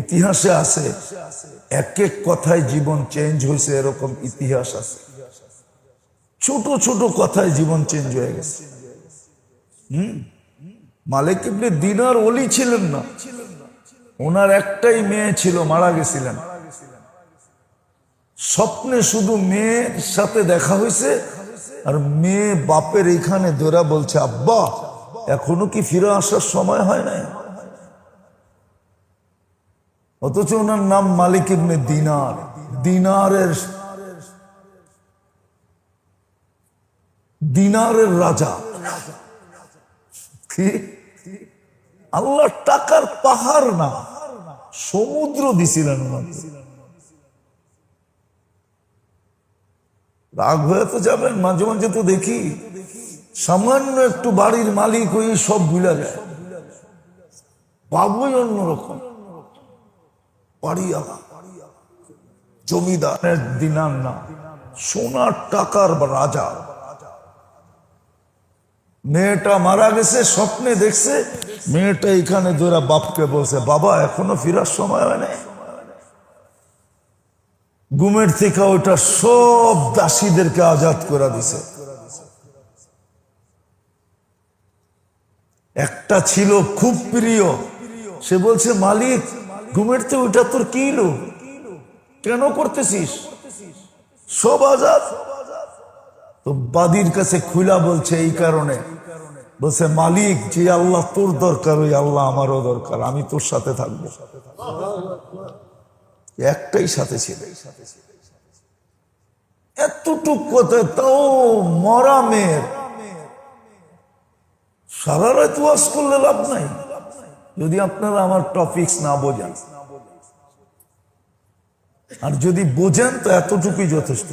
ইতিহাসে আছে, এক এক কথায় জীবন চেঞ্জ হয়েছে, এরকম ইতিহাস আছে। ছোট ছোট কথায় জীবন চেঞ্জ হয়ে গেছে। মালিক ইবনে দিনার ওলি ছিলেন না, ওনার একটাই মেয়ে ছিল, মারা গেছিলেন। স্বপ্নে শুধু মেয়ের সাথে দেখা হয়েছে, আর মেয়ে বাপের এখানে ধরা বলছে, আব্বা এখনো কি ফিরে আসার সময় হয় নাই? অথচ ওনার নাম মালিক ইবনে দিনার, দিনারের রাজা। কি আল্লাহ টাকার পাহাড় না, সমুদ্র দিছিলেন ওনাকে। রাগ হয়ে তো যাবেন, মাঝে মাঝে তো দেখি সামান্য একটু বাড়ির মালিক হয়ে সব ভুলে যায়, বাবুই অন্যরকম। বাড়িওয়ালা, জমিদারের দিনার না, সোনার টাকার রাজা। মেয়েটা মারা গেছে, স্বপ্নে দেখছে, মেয়েটা এখানে ধরে বাপকে বলছে, বাবা এখনো ফিরার সময় হয় না। ঘুমের থেকে ওটা সব দাসীদেরকে আজাদ করে দিছে। একটা ছিল খুব প্রিয়, সে বলছে, মালিক ঘুমের থেকে ওইটা তোর কি হলো, কেন করতেছিস? সব আজাদ। তো বাদীর কাছে খুলা বলছে, এই কারণে। বলছে, মালিক যে আল্লাহ তোর দরকার, ওই আল্লাহ আমারও দরকার, আমি তোর সাথে থাকবো। একটাই সাথে ছিল। এতটুক কথা, তাও মরা মেয়ের। সারা রাত ওয়াজ করলে লাভ নাই যদি আপনারা আমার টপিকস না বোঝেন, আর যদি বোঝেন তো এতটুকুই যথেষ্ট।